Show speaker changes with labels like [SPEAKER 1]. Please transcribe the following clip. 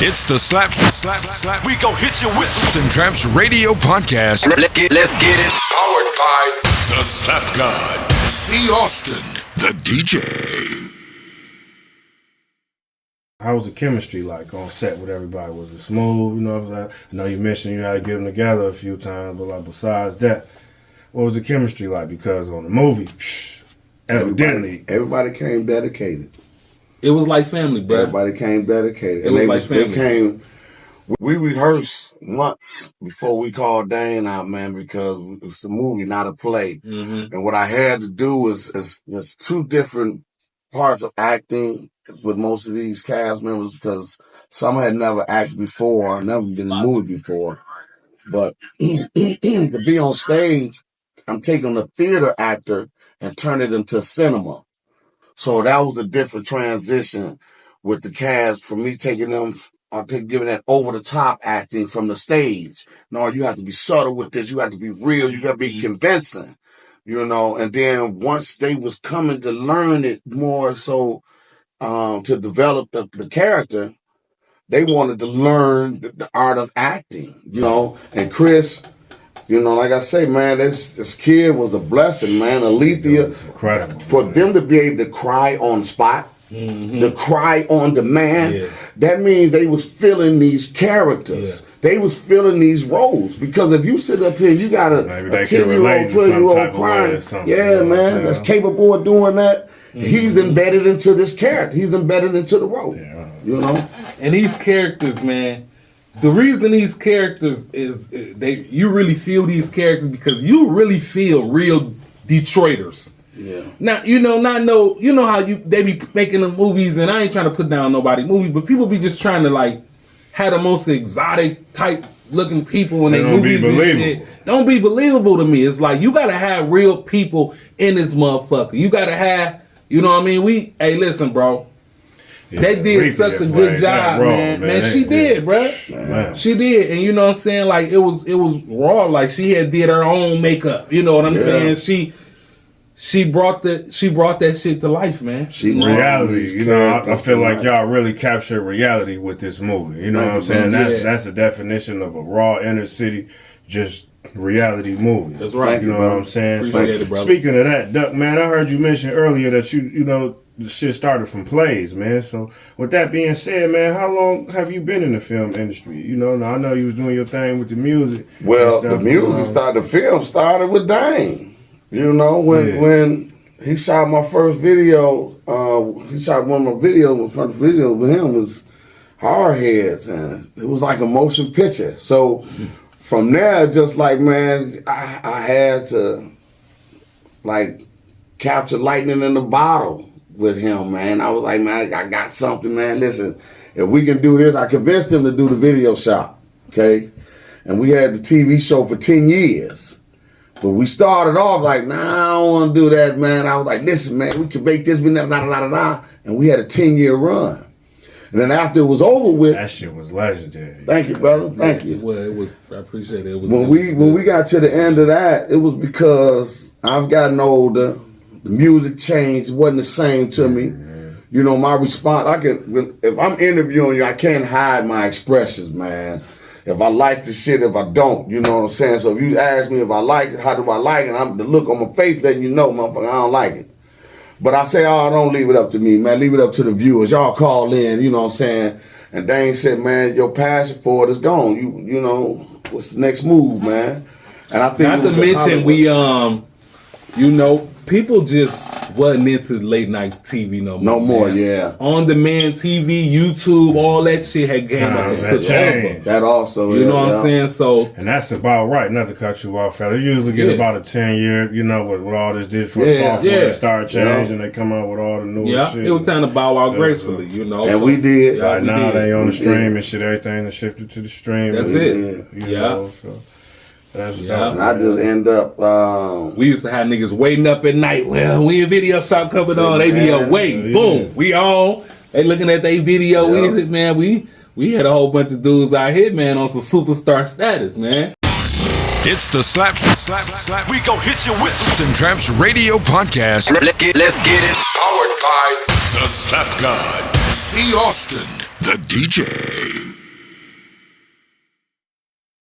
[SPEAKER 1] It's the Slapz. We gon' hit you with and Trapz radio podcast.
[SPEAKER 2] Let's get it.
[SPEAKER 1] Powered by the Slap God, C. Austin, the DJ.
[SPEAKER 3] How was the chemistry like on set with everybody? Was it smooth? You know what I'm saying? I know you mentioned you had to get them together a few times, but like besides that, what was the chemistry like? Because on the movie, evidently
[SPEAKER 4] everybody came dedicated.
[SPEAKER 5] It was like family, bro.
[SPEAKER 4] Everybody came dedicated.
[SPEAKER 5] It was like family.
[SPEAKER 4] We rehearsed months before we called Dane out, man, because it's a movie, not a play. Mm-hmm. And what I had to do is there's two different parts of acting with most of these cast members, because some had never acted before, never been in a movie before. But to be on stage, I'm taking a theater actor and turning it into cinema. So that was a different transition with the cast for me taking them, giving that over the top acting from the stage. No, you have to be subtle with this. You have to be real. You got to be convincing, you know. And then once they was coming to learn it more so, to develop the character, they wanted to learn the art of acting, you know. And Chris, you know, like I say, man, this kid was a blessing, man. Alethea,
[SPEAKER 3] incredible.
[SPEAKER 4] For them to be able to cry on spot, to cry on demand, that means they was feeling these characters. They was feeling these roles. Because if you sit up here, you got a 10-year-old, 12-year-old crying, man, that's capable of doing that. He's embedded into this character. He's embedded into the role, you know?
[SPEAKER 5] And these characters, man, the reason these characters is you really feel these characters because you really feel real Detroiters.
[SPEAKER 4] Yeah.
[SPEAKER 5] Now, you know how they be making the movies, and I ain't trying to put down nobody movie, but people be just trying to like have the most exotic type looking people in their movies and shit. Don't be believable to me. It's like you gotta have real people in this motherfucker. You gotta have, you know what I mean? Hey, listen, bro. They did such a good job, man. She did, bro. Man. She did, and you know what I'm saying? Like it was raw. Like she had did her own makeup. You know what I'm saying? She brought that shit to life, man.
[SPEAKER 3] Reality, you know. I feel like y'all really captured reality with this movie. You know what I'm saying? That's the definition of a raw inner city, just reality movie.
[SPEAKER 5] That's right.
[SPEAKER 3] You know what I'm saying?
[SPEAKER 5] Appreciate it, brother.
[SPEAKER 3] Speaking of that, Duck, man, I heard you mention earlier that you know. The shit started from plays, man. So with that being said, man, how long have you been in the film industry? You know, now I know you was doing your thing with the music.
[SPEAKER 4] Well, the music started, the film started with Dane. You know, when he shot my first video, he shot one of my videos, my first video with him was Hard Heads, and it was like a motion picture. So from there, just like, man, I had to like capture lightning in the bottle with him, man. I was like, man, I got something, man. Listen, if we can do this, I convinced him to do the video shop, okay? And we had the TV show for 10 years. But we started off like, nah, I don't want to do that, man. I was like, listen, man, we can make this, and we had a 10-year run. And then after it was over with,
[SPEAKER 3] that shit was legendary.
[SPEAKER 4] Thank you, brother. Thank you.
[SPEAKER 5] Well, it was. I appreciate it.
[SPEAKER 4] When we got to the end of that, it was because I've gotten older. The music changed. It wasn't the same to me. You know, my response, if I'm interviewing you, I can't hide my expressions, man. If I like the shit, if I don't, you know what I'm saying? So if you ask me if I like it, how do I like it, I'm the look on my face letting you know, motherfucker, I don't like it. But I say, don't leave it up to me, man. Leave it up to the viewers. Y'all call in, you know what I'm saying? And Dane said, man, your passion for it is gone. You know, what's the next move, man? And I think
[SPEAKER 5] not to mention we, you know, people just wasn't into late night TV no more.
[SPEAKER 4] No more,
[SPEAKER 5] man.
[SPEAKER 4] Yeah.
[SPEAKER 5] On demand TV, YouTube, all that shit had came up and took over.
[SPEAKER 4] That also,
[SPEAKER 5] you know what I'm saying? So,
[SPEAKER 3] and that's about right. Not to cut you off, fella. You usually get about a 10-year. You know, with all this digital software, they start changing. They come out with all the new shit.
[SPEAKER 5] It was time to bow out gracefully. You know,
[SPEAKER 4] and we did.
[SPEAKER 3] Right now they on the stream and shit. Everything that shifted to the stream.
[SPEAKER 5] That's it.
[SPEAKER 3] You know, so.
[SPEAKER 4] And I just end up.
[SPEAKER 5] We used to have niggas waiting up at night. Well, we in video shop coming on. They be up waiting. Boom, we on. They looking at their video. We had a whole bunch of dudes out here, man, on some superstar status, man.
[SPEAKER 1] It's the Slapz. We gon' hit you with and Trapz radio podcast.
[SPEAKER 2] Let's get it.
[SPEAKER 1] Powered by the Slap God, C. Austin, the DJ.